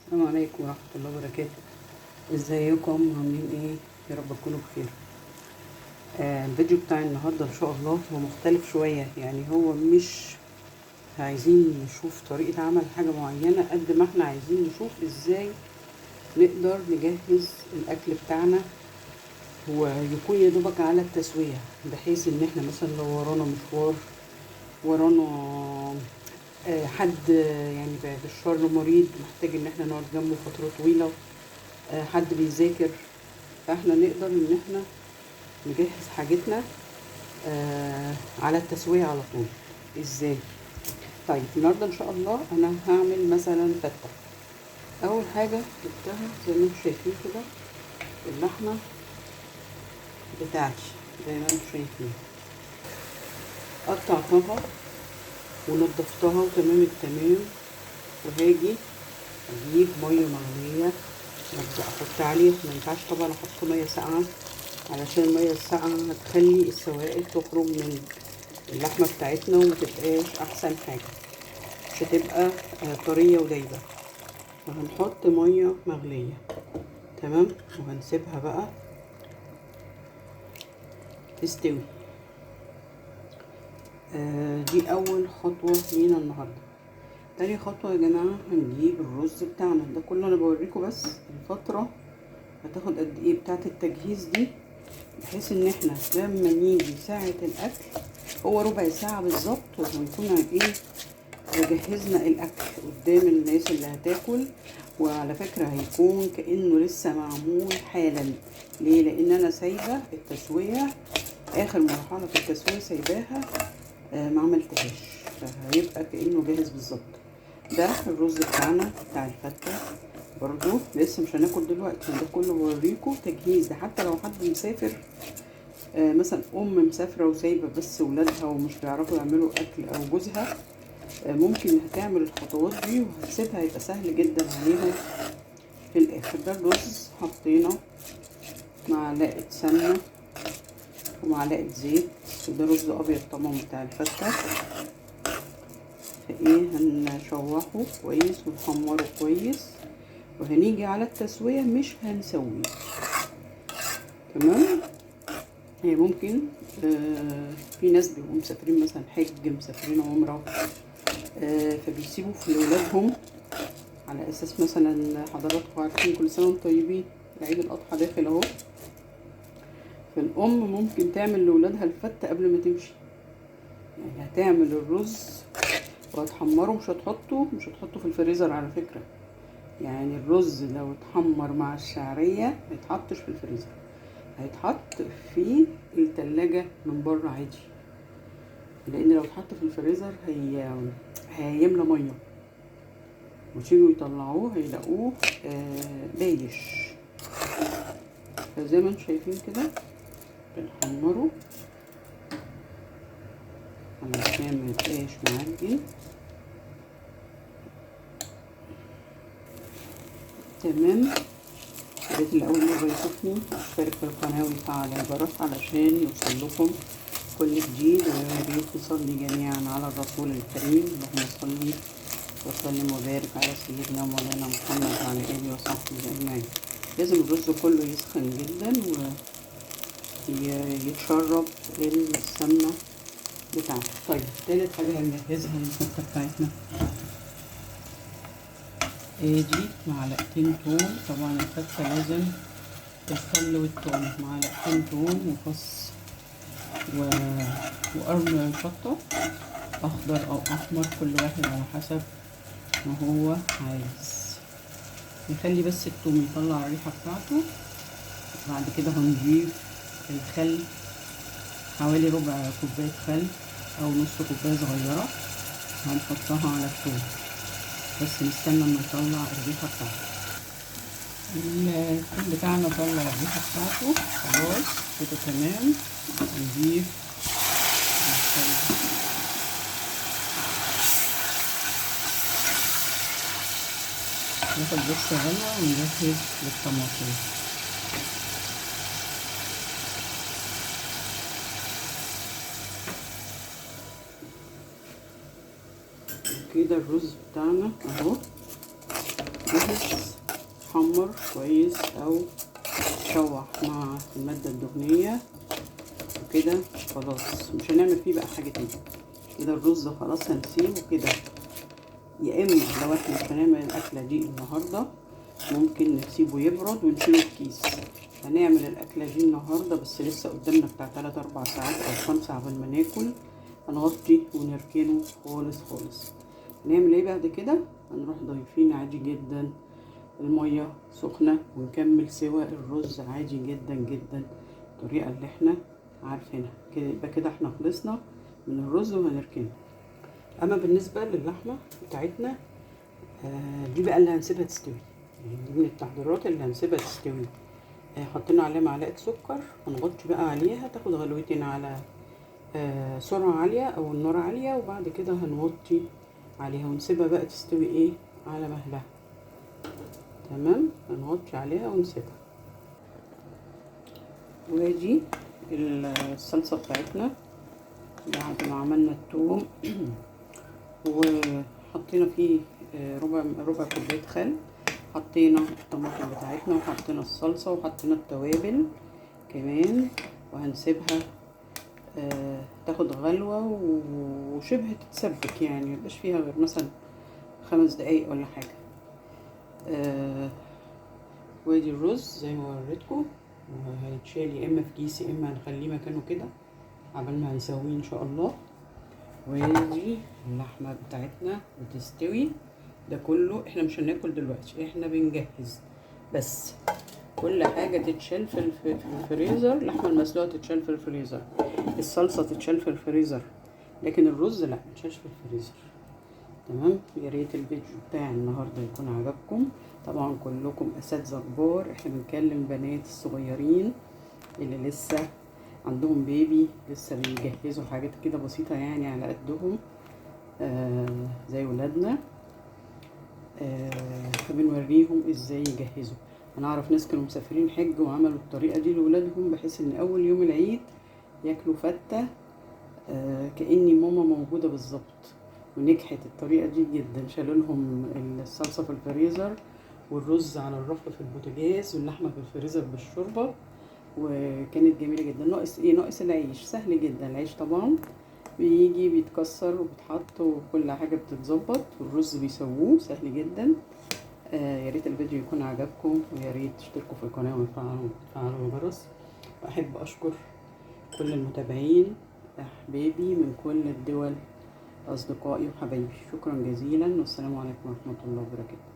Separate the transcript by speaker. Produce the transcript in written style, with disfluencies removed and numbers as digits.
Speaker 1: السلام عليكم ورحمة الله وبركاته. ازيكم عاملين ايه؟ يا رب تكونوا بخير. الفيديو بتاع النهاردة ان شاء الله هو مختلف شوية، يعني هو مش عايزين نشوف طريقة عمل حاجة معينة قد ما احنا عايزين نشوف ازاي نقدر نجهز الاكل بتاعنا ويكون يا دوبك على التسوية، بحيث ان احنا مثلا لو ورانا مشوار، ورانا حد يعني بالشر مريض محتاج ان احنا نقعد جنبه فترة طويلة، حد بيذاكر، فاحنا نقدر ان احنا نجهز حاجتنا على التسوية على طول. ازاي؟ طيب النهارده ان شاء الله انا هعمل مثلا فتة. اول حاجة جبتها زي ما انتم شايفين كده اللحمة بتاعتي، زي ما انتم شايفين قطعتها ونضفتها وتمام التمام، وهاجي اجيب ميه مغليه وابدا احط عليها. ما ينفعش طبعا احط ميه ساقعه، علشان الميه الساقعه هتخلي السوائل تخرج من اللحمه بتاعتنا ومتبقاش احسن حاجه، مش هتبقى طريه ودايبه. فهنحط ميه مغليه تمام، وهنسيبها بقى تستوي. دي اول خطوه لينا النهارده. تاني خطوه يا جماعه هنجيب الرز بتاعنا. ده كله انا بوريكم بس الفتره هتاخد قد ايه بتاعه التجهيز دي، بحيث ان احنا لما نيجي ساعة الاكل هو ربع ساعة بالظبط وهنكون ايه جهزنا الاكل قدام الناس اللي هتاكل. وعلى فكرة هيكون كأنه لسه معمول حالا. ليه؟ لان انا سايبة التسوية، اخر مرحلة في التسوية سايباها ما عملتهاش، فهيبقى كأنه جاهز بالظبط. ده الرز بتاعنا بتاع الفتة، برضو لسه مش هناكل دلوقتي، ده كله بوريكم تجهيز. ده حتى لو حد مسافر، مثلا ام مسافره وسايبه بس ولادها ومش بيعرفوا يعملوا اكل، او جوزها، ممكن هتعمل الخطوات دي وهتسيبها، يبقى سهل جدا عليهم في الاخر. ده الرز حطينا معلقه سمنه ومعلقه زيت، وده رز ابيض طبعا بتاع الفته. فايه هنشوحه كويس ونحمره كويس، وهنيجي على التسويه مش هنسويه. تمام. هي ممكن في ناس بيبقوا مسافرين مثلا حج، مسافرين عمره، فبيسيبوا في لولادهم، على اساس مثلا حضراتكم عارفين كل سنه وانتم طيبين، العيد الاضحى داخل اهو، فالام ممكن تعمل لولادها الفته قبل ما تمشي. يعني هتعمل الرز وهتحمره، مش هتحطه في الفريزر على فكره. يعني الرز لو اتحمر مع الشعريه ما يتحطش في الفريزر، هيتحط في التلاجة من بره عادي، لان لو اتحط في الفريزر هيملى ميه، وتيجوا يطلعوه هيلاقوه بايش. فزي ما انتم شايفين كده بنحمره علشان ما يبقاش معجن. تمام. يا ريت اللي اول مره يشوفني اشترك في القناه ويفعل الجرس علشان يوصل لكم كل جديد. ويا ريت نصلي جميعا على الرسول الكريم، اللهم صل وسلم وبارك على سيدنا مولانا محمد وعلى اله وصحبه اجمعين. لازم الرز كله يسخن جدا ويتشرب السمنه بتاعته. طيب تالت حاجه هنجهزها الفتة بتاعتنا، دي معلقتين توم. طبعا الفتة لازم الخل والثوم، معلقتين توم وفص وقرن شطة أخضر أو أحمر، كل واحد على حسب ما هو عايز. نخلي بس التوم يطلع الريحة بتاعته. بعد كده هنضيف الخل، حوالي ربع كوباية خل أو نص كوباية صغيرة، هنحطها على التوم، بس نستنى لما يطلع الريحة بتاعته. التوم بتاعنا طلع الريحة بتاعته خلاص كده تمام. نضيف الخل، ناخد بس غلوة ونجهز للطماطم. كده الرز بتاعنا اهو جهز حمر كويس او شوح مع المادة الدهنية وكده خلاص، مش هنعمل فيه بقى حاجة تاني كده. الرز خلاص هنسيبه كده، يا اما لو احنا مش هنعمل الاكلة دي النهاردة ممكن نسيبه يبرد ونشيله في كيس. هنعمل الاكلة دي النهاردة بس لسه قدامنا بتاع 3-4 ساعات او 5 عبال ما ناكل. هنغطي ونركنه خالص خالص. هنعمل ايه بعد كده؟ هنروح ضايفين عادي جدا المية سخنة ونكمل سوا الرز عادي جدا جدا الطريقة اللي احنا عارفينها كده. يبقى كده احنا خلصنا من الرز وهنركنه. اما بالنسبة للحمة بتاعتنا دي بقى اللي هنسيبها تستوي، يعني دي من التحضيرات اللي هنسيبها تستوي. حطينا عليها معلقة سكر، هنغطي بقى عليها تاخد غلوتين على سرعة عالية او النار عالية، وبعد كده هنوطي عليها ونسيبها بقى تستوي ايه على مهلها. تمام، هنغطي عليها ونسيبها. ودي الصلصة بتاعتنا بعد ما عملنا الثوم وحطينا فيه ربع كوباية خل، حطينا الطماطم بتاعتنا وحطينا الصلصة وحطينا التوابل كمان، وهنسيبها تاخد غلوة وشبه تتسبك، يعني ميبقاش فيها غير مثلا 5 دقايق ولا حاجة. وادي الرز زي ما وريتكم، وهيتشال يا اما في كيس يا اما هنخليه مكانه كده عبال ما هنسويه ان شاء الله. ودي اللحمه بتاعتنا بتستوي. ده كله احنا مش هناكل دلوقتي، احنا بنجهز بس. كل حاجه تتشال في الفريزر. اللحمه المسلوقه تتشال في الفريزر، الصلصه تتشال في الفريزر، لكن الرز لا متشالش في الفريزر. تمام. يا ريت الفيديو بتاع النهارده يكون عجبكم. طبعا كلكم اساتذه كبار، احنا بنكلم بنات الصغيرين اللي لسه عندهم بيبي، لسه بيجهزوا حاجات كده بسيطه يعني على قدهم زي ولادنا. فبنوريهم ازاي يجهزوا. انا اعرف ناس كانوا مسافرين حج وعملوا الطريقه دي لولادهم بحيث ان اول يوم العيد ياكلوا فته كأني ماما موجوده بالظبط. ونجحت الطريقه دي جدا. شالوا لهم الصلصه في الفريزر والرز على الرف في البوتاجاز واللحمه في الفريزر بالشوربه، وكانت جميله جدا. ناقص ايه؟ ناقص العيش. سهل جدا العيش طبعا، بيجي بيتكسر وبيتحط وكل حاجه بتتظبط، والرز بيسووه سهل جدا. يا ريت الفيديو يكون عجبكم، ويا ريت تشتركوا في القناه وتفعلوا الجرس. واحب اشكر كل المتابعين احبابي من كل الدول، اصدقائي وحبايبي. شكرا جزيلا، والسلام عليكم ورحمه الله وبركاته.